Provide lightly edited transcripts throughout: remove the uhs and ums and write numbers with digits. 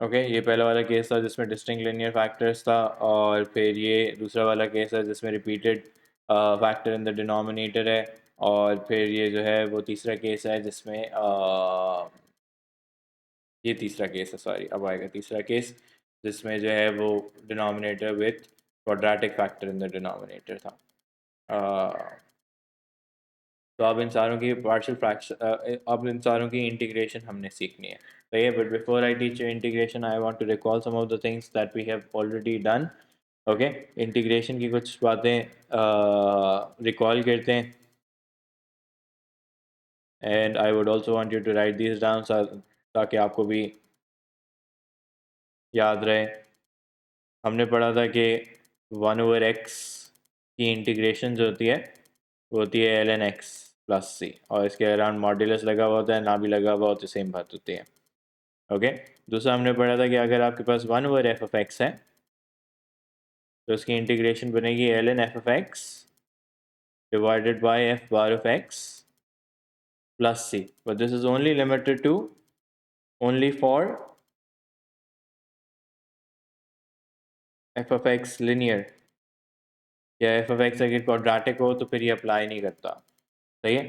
Okay ये पहला वाला केस था जिसमें डिस्टिंक्ट लिनियर फैक्टर्स था, और फिर ये दूसरा वाला केस है जिसमें repeated factor in the denominator है, और फिर ये जो है वो तीसरा केस है जिसमें ये तीसरा केस है, सॉरी अब आएगा तीसरा केस जिसमें जो है वो denominator with quadratic factor in the denominator था। तो अब इन सारों की पार्शियल फ्रैक्शन, अब इन सारों की इंटीग्रेशन हमने सीखनी है। तो ये but before I teach you integration I want to recall some of the things that we have already done. Okay integration की कुछ बातें रिकॉल करते हैं, and I would also want you to write this down ताकि आपको भी याद रहे। हमने पढ़ा था कि 1/x की इंटीग्रेशन जो होती है वो होती है ln x प्लस सी, और इसके अराउंड मॉड्यूलस लगा हुआ होता है, ना भी लगा हुआ होता है, सेम बात होती है। ओके दूसरा हमने पढ़ा था कि अगर आपके पास 1/f(x) है तो उसकी इंटीग्रेशन बनेगी ln f(x) divided by f bar of x plus c, but this is only limited to only for f(x) linear, या f(x) अगर क्वाड्रेटिक हो तो फिर ये अप्लाई नहीं करता। सही है।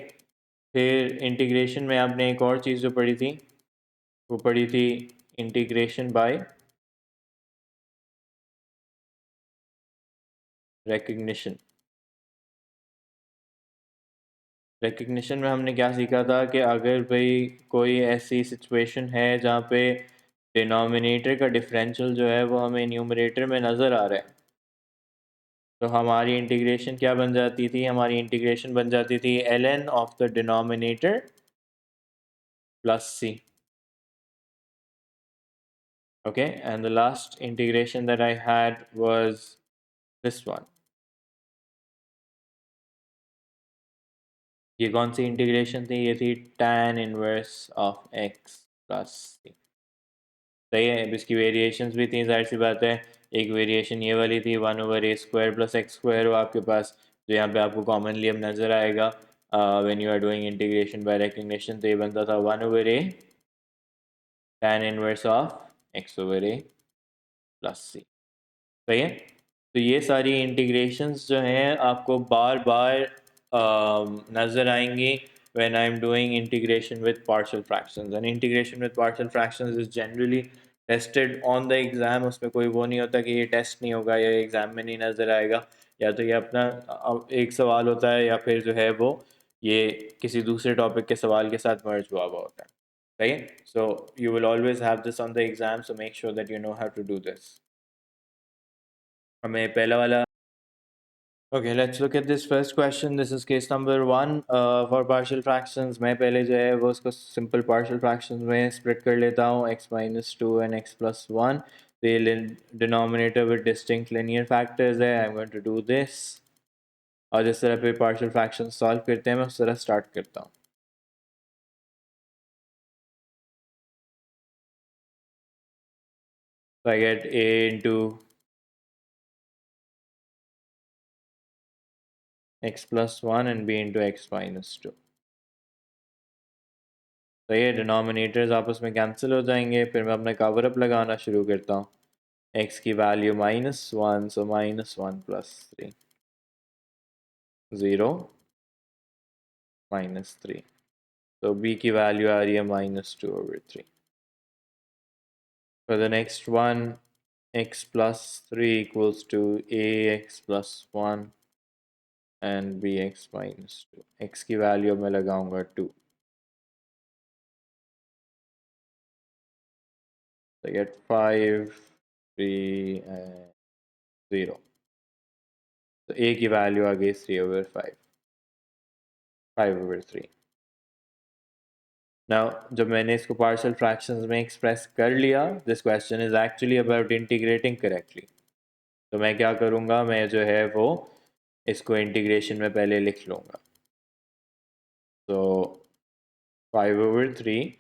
फिर इंटीग्रेशन में आपने एक और चीज़ जो पढ़ी थी वो पढ़ी थी इंटीग्रेशन बाय रिकग्निशन। रिकग्निशन में हमने क्या सीखा था कि अगर भाई कोई ऐसी सिचुएशन है जहाँ पे डिनोमिनेटर का डिफरेंशियल जो है वो हमें न्यूमरेटर में नज़र आ रहा है, तो हमारी इंटीग्रेशन क्या बन जाती थी, हमारी इंटीग्रेशन बन जाती थी ln of the denominator plus C. okay and the last integration that I had was this one। ये कौन सी इंटीग्रेशन थी, ये थी tan inverse of x plus C. सही है। अब इसकी वेरिएशंस भी थी, जाहिर सी बात है। एक वेरिएशन ये वाली थी 1/a² प्लस x² हो आपके पास, जो यहाँ पे आपको कॉमनली अब नज़र आएगा when you are doing integration by recognition. तो ये बनता था 1/a tan inverse of x/a plus C. सही है। तो ये सारी इंटीग्रेशंस जो हैं आपको बार बार नज़र आएंगी when I'm doing integration with partial fractions, and integration with partial fractions is generally tested on the exam। उसमें कोई वो नहीं होता कि ये टेस्ट नहीं होगा या एग्ज़ाम में नहीं नज़र आएगा, या तो ये अपना एक सवाल होता है या फिर जो है वो ये किसी दूसरे टॉपिक के सवाल के साथ मर्ज हुआ हुआ होता है। सही है। So you will always have this on the exam, so make sure that you know how to do this. हमें पहला वाला Okay, let's look at this first question. This is case number 1 for partial fractions. मैं पहले जो है वो उसको simple partial fractions में split कर लेता हूँ, x minus 2 and x plus 1. तो ये denominator with distinct linear factors है. I'm going to do this. और जिस तरह पे partial fractions solve करते हैं मैं उस तरह start करता हूँ. So I get a into x plus 1 and b into x minus 2. तो ये डिनोमिनेटर्स आपस में कैंसिल हो जाएंगे, फिर मैं अपना कवर अप लगाना शुरू करता हूँ। x की वैल्यू -1, सो -1 प्लस 3, 0 -3, तो b की वैल्यू आ रही है -2/3। For the next one, x plus 3 equals to ax plus 1 and bx minus 2। x की वैल्यू मैं लगाऊंगा 2, so I get 5, 3 and 0। तो a की वैल्यू आ गई 3/5, 5/3। Now जब मैंने इसको पार्शियल फ्रैक्शंस में एक्सप्रेस कर लिया, this question is actually about integrating correctly. तो मैं क्या करूँगा, मैं जो है वो इसको इंटीग्रेशन में पहले लिख लूँगा। तो 5/3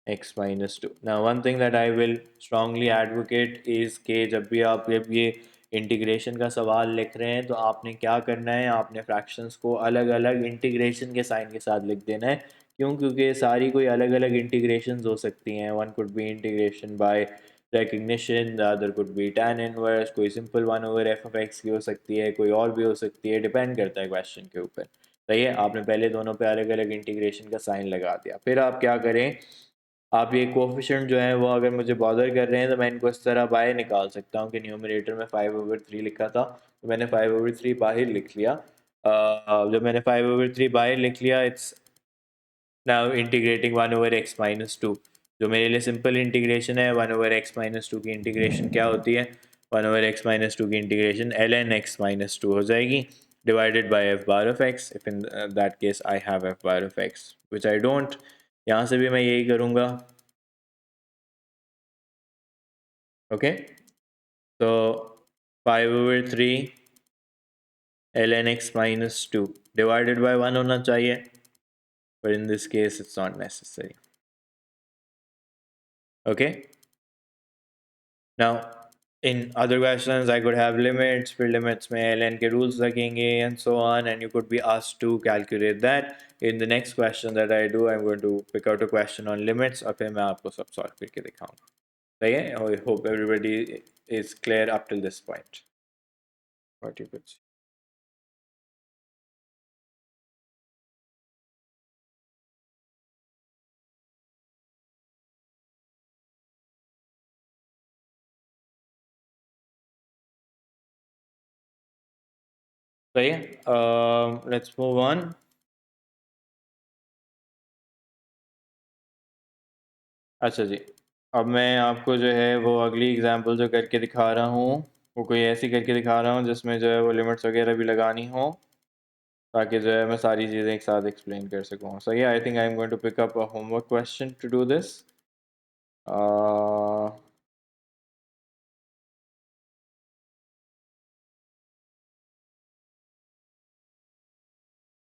x minus 2। Now one thing that I will strongly advocate is कि जब भी आप ये इंटीग्रेशन का सवाल लिख रहे हैं तो आपने क्या करना है, आपने फ्रैक्शंस को अलग अलग इंटीग्रेशन के साइन के साथ लिख देना है क्यों? क्योंकि सारी कोई अलग अलग इंटीग्रेशन हो सकती हैं. One could be integration by recognition, the other could be tan inverse, कोई simple one over F of x की हो सकती है, कोई और भी हो सकती है, डिपेंड करता है क्वेश्चन के ऊपर. सही है, आपने पहले दोनों पे अलग अलग इंटीग्रेशन का साइन लगा दिया. फिर आप क्या करें, आप ये कोफिशिएंट जो है वो अगर मुझे बॉदर कर रहे हैं तो मैं इनको इस तरह बाहर निकाल सकता हूँ कि न्यूमरेटर में 5/3 लिखा था तो मैंने 5/3 बाहर लिख लिया. जब मैंने 5/3 बाहर लिख लिया, इट्स नाउ इंटीग्रेटिंग 1/x-2. जो मेरे लिए सिंपल इंटीग्रेशन है, 1/x-2 की इंटीग्रेशन क्या होती है? 1/x-2 की इंटीग्रेशन ln x-2 हो जाएगी divided by f bar of x. If in that case I have f bar of x which I don't. यहाँ से भी मैं यही करूँगा. ओके, तो 5/3 ln x-2 divided by 1 होना चाहिए, but in this case it's not necessary. Okay, now in other questions I could have limits, फिर limits में ln के rules लगेंगे and so on, and you could be asked to calculate that. In the next question that I do, I'm going to pick out a question on limits और फिर मैं आपको सब solve करके दिखाऊंगा. सही है? I hope everybody is clear up till this point. What you could see. सही है, लेट्स मूव ऑन. अच्छा जी, अब मैं आपको जो है वो अगली एग्जांपल जो करके दिखा रहा हूँ वो कोई ऐसी करके दिखा रहा हूँ जिसमें जो है वो लिमिट्स वगैरह भी लगानी हो, ताकि जो है मैं सारी चीज़ें एक साथ एक्सप्लेन कर सकूँ. सही है, I think I am going to pick up a homework question to do this.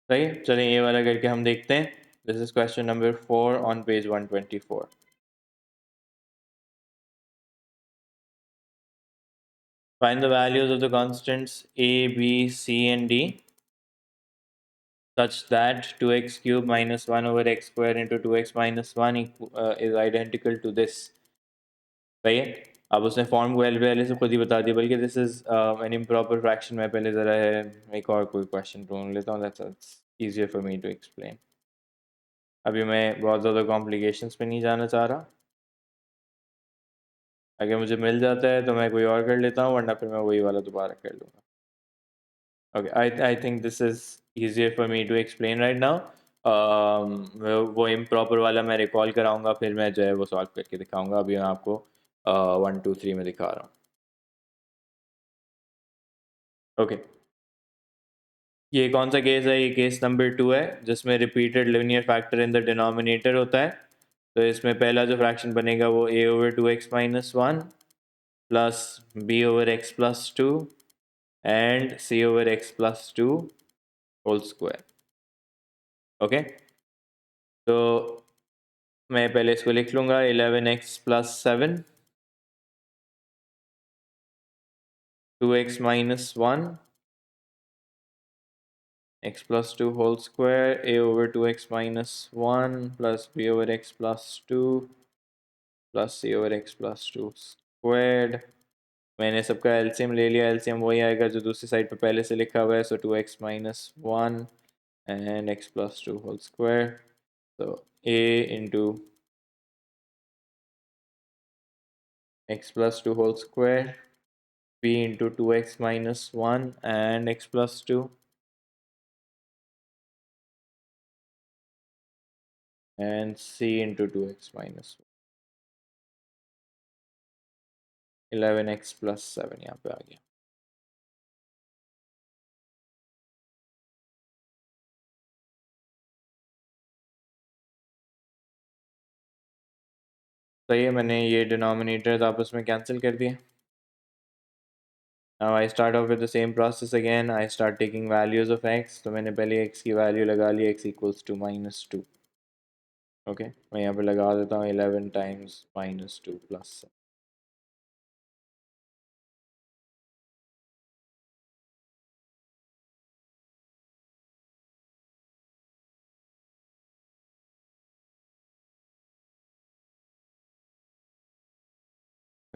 सही है, चलें ये वाला करके हम देखते हैं. This is question number 4 on page 124. Find the values of the constants a, b, c and d such that 2x cube minus 1 over x square into 2x minus 1 is identical to this. सही है, अब उसने form को पहले से खुद ही बता दिया, बल्कि this is an improper fraction. मैं पहले ज़रा है एक और कोई क्वेश्चन ढूंढ लेता हूँ, that's easier for me to explain. अभी मैं बहुत ज़्यादा कॉम्प्लिकेशंस पे नहीं जाना चाह रहा. अगर मुझे मिल जाता है तो मैं कोई और कर लेता हूँ, वरना फिर मैं वही वाला दोबारा कर लूँगा. Okay, I think this is easier for me to explain right now. वो इम्प्रॉपर वाला मैं रिकॉल कराऊंगा, फिर मैं जो है वो सॉल्व करके दिखाऊंगा. अभी मैं आपको 1 2 3 में दिखा रहा हूँ. ओके, ये कौन सा केस है? ये केस नंबर 2 है जिसमें repeated linear factor in the denominator होता है. तो इसमें पहला जो फ्रैक्शन बनेगा वो a/2x-1 plus b/x+2 and c/x+2 whole square. Okay, तो मैं पहले इसको लिख लूँगा 11x+7 2x-1 x+2 whole square a/2x-1 plus b/x+2 plus c/x+2 squared. मैंने सबका एलसीएम ले लिया. एलसीएम वही आएगा जो दूसरी साइड पे पहले से लिखा हुआ है. सो 2x-1 and x+2 whole square. So a into x+2 whole square, b into 2x-1 and x+2, and c into 2x-1. 11x+7 यहाँ पे आ गया. तो ये मैंने ये डिनोमिनेटर्स आपस में कैंसिल कर दिए. Now I start off with the same process again. I start taking values of x. तो मैंने पहले x की वैल्यू लगा ली, x equals to -2. ओके, मैं यहाँ पे लगा देता हूँ 11 times -2 plus 7.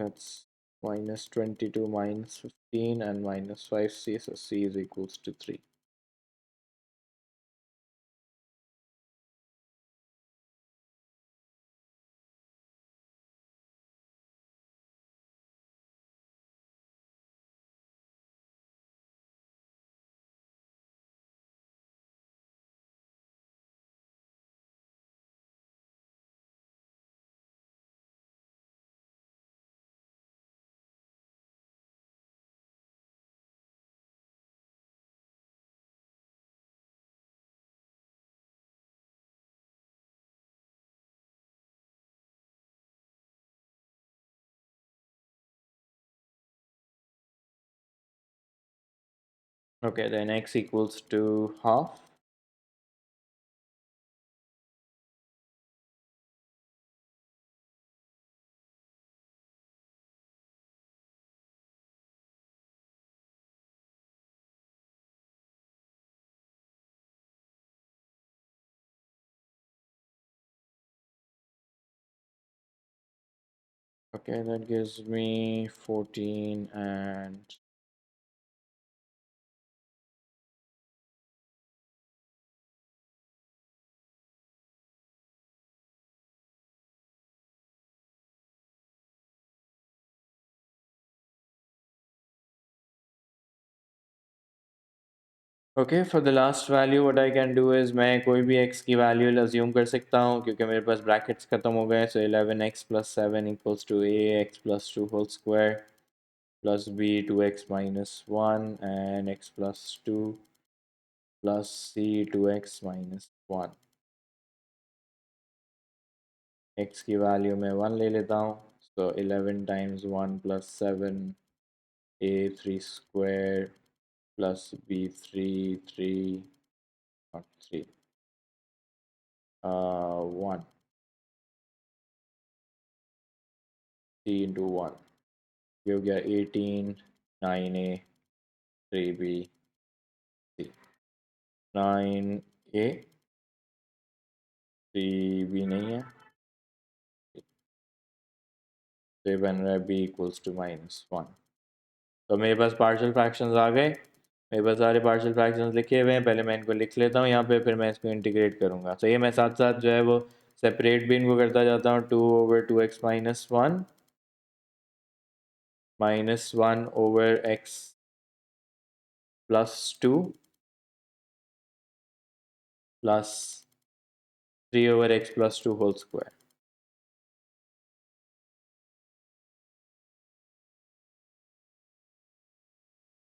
That's minus 22 minus 15 and minus 5c, so c is equals to 3. Okay, then x equals to half. Okay, that gives me 14 and okay for the last value what I can do is मैं कोई भी x की value assume कर सकता हूँ क्योंकि मेरे पास brackets ख़त्म हो गए so 11x + 7 equals to ax + 2 whole square plus b 2x minus 1 and x plus 2 plus c 2x minus 1. x की वैल्यू मैं 1 ले लेता हूँ so 11 times 1 plus 7 a 3 square plus b 3 3 not 3 1 c into 1 ये हो गया 18 9a 3b c 9a 3b नहीं है तो ये बन रहा है b equals to -1. तो मेरे पास पार्शियल फ्रैक्शंस आ गए मेरे पास सारे पार्शियल फ्रैक्शंस लिखे हुए हैं पहले मैं इनको लिख लेता हूँ यहाँ पे फिर मैं इसको इंटीग्रेट करूँगा तो ये मैं साथ साथ जो है वो सेपरेट भी इनको करता जाता हूँ 2/2x minus 1 -1/x plus 2 plus 3/x plus 2 whole square.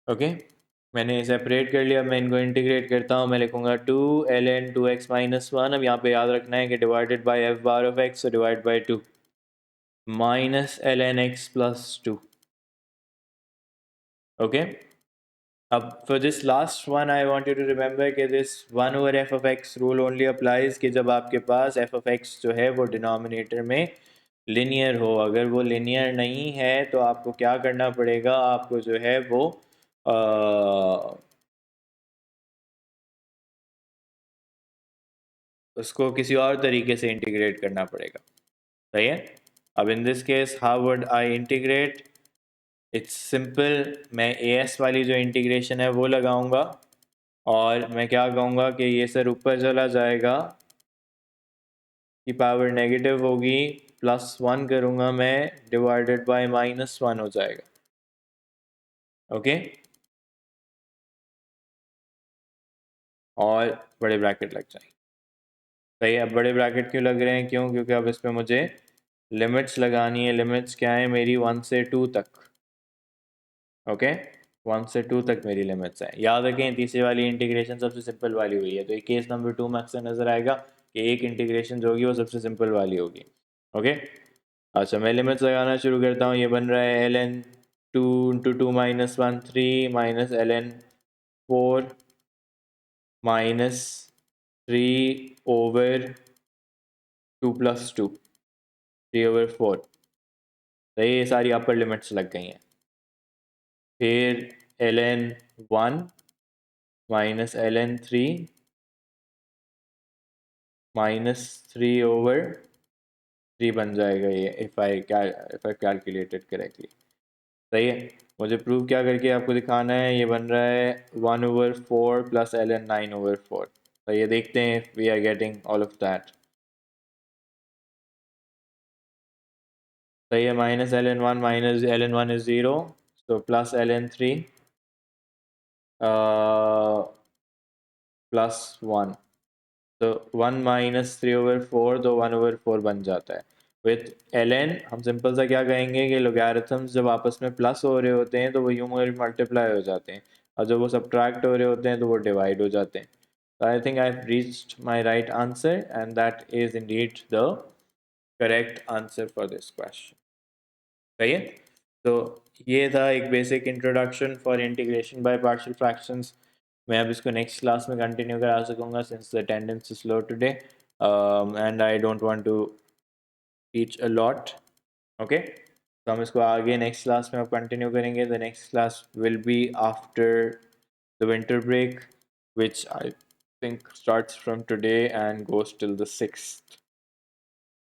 Okay मैंने सेपरेट कर लिया मैं इनको इंटीग्रेट करता हूँ मैं लिखूंगा 2 ln 2x minus 1 अब यहाँ पे याद रखना है कि divided by f bar of x so divide by 2 minus ln x plus 2 okay अब for this last one I want you to remember कि this 1/f of x rule only applies कि जब आपके पास f of x जो है वो denominator में linear हो अगर वो लिनियर नहीं है तो आपको क्या करना पड़ेगा आपको जो है वो उसको किसी और तरीके से इंटीग्रेट करना पड़ेगा सही है अब in this case how would I integrate it's simple मैं as वाली जो इंटीग्रेशन है वो लगाऊंगा और मैं क्या कहूँगा कि ये सर ऊपर चला जाएगा की पावर नेगेटिव होगी +1 करूँगा मैं डिवाइडेड बाय -1 हो जाएगा ओके और बड़े ब्रैकेट लग जाएंगे सही अब बड़े ब्रैकेट क्यों लग रहे हैं क्यों क्योंकि अब इस पर मुझे लिमिट्स लगानी है लिमिट्स क्या है मेरी 1 से 2 तक ओके 1 से 2 तक मेरी लिमिट्स हैं याद रखें तीसरी वाली इंटीग्रेशन सबसे सिंपल वाली हुई है तो केस नंबर 2 में अक्सर नज़र आएगा कि एक इंटीग्रेशन जो होगी वो सबसे सिंपल वाली होगी ओके अच्छा मैं लिमिट्स लगाना शुरू करता हूँ ये बन रहा है ln 2 into 2 minus 1 3 minus ln 4 minus 3 over 2 plus 2 3/4 तो ये सारी अपर लिमिट्स लग गई हैं फिर ln 1 माइनस ln 3 -3/2 3 बन जाएगा ये, इफ़ आई कैलकुलेटेड करेक्टली। सही है। मुझे प्रूव क्या करके आपको दिखाना है, ये बन रहा है 1/4 प्लस ln 9/4। तो ये देखते हैं we are getting all of that. सही है, minus ln 1 minus ln 1 is 0, तो प्लस ln 3 प्लस 1, तो 1 माइनस 3/4, तो 1/4 बन जाता है। विथ ln हम सिंपल सा क्या कहेंगे कि लोगैरिथम्स जब आपस में प्लस हो रहे होते हैं तो वो यूं मल्टीप्लाई हो जाते हैं, और जब वो सब्ट्रैक्ट हो रहे होते हैं तो वो डिवाइड हो जाते हैं। So I think I've reached my right answer, and that is indeed the correct answer for this question. सही है। तो ये था एक basic introduction for integration by partial fractions. मैं अब इसको नेक्स्ट क्लास में कंटिन्यू करा सकूँगा since the attendance is low today, and I don't want to teach a lot. Okay, तो हम इसको आगे नेक्स्ट क्लास में अब कंटिन्यू करेंगे। The next class will be after the winter break, which I think starts from today and goes till the 6th.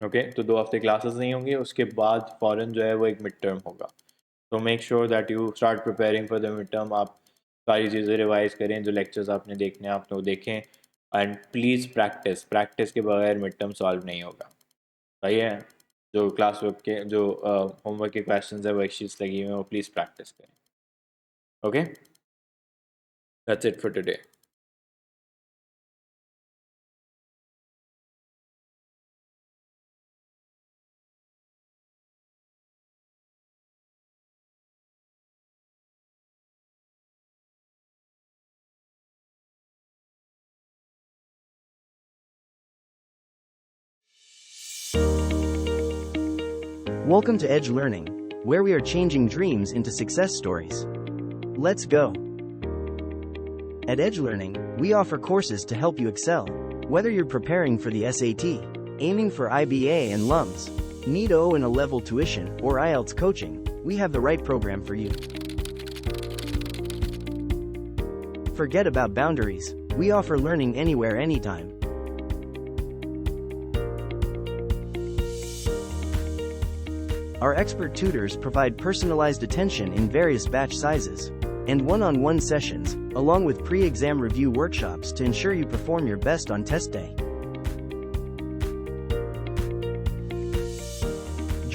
Okay, तो 2 हफ्ते classes नहीं होंगी, उसके बाद फ़ौरन जो है वो एक मिड टर्म होगा। तो make sure that you start preparing for the mid term. आप सारी चीज़ें रिवाइज करें, जो लेक्चर्स आपने देखने हैं आप लोग देखें, एंड प्लीज़ प्रैक्टिस के बगैर मिड टर्म सॉल्व नहीं होगा। सही है। जो क्लास वर्क के जो होमवर्क के क्वेश्चन है, वर्कशीट्स लगी हुई हैं, वो प्लीज़ प्रैक्टिस करें। Okay, that's it for today. Welcome to Edge Learning, where we are changing dreams into success stories. Let's go. At Edge Learning, we offer courses to help you excel. Whether you're preparing for the SAT, aiming for IBA and LUMS, need O and A-level tuition, or IELTS coaching, we have the right program for you. Forget about boundaries. We offer learning anywhere, anytime. Our expert tutors provide personalized attention in various batch sizes and one-on-one sessions, along with pre-exam review workshops to ensure you perform your best on test day.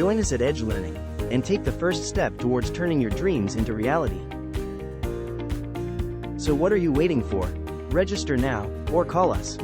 Join us at Edge Learning and take the first step towards turning your dreams into reality. So what are you waiting for? Register now or call us.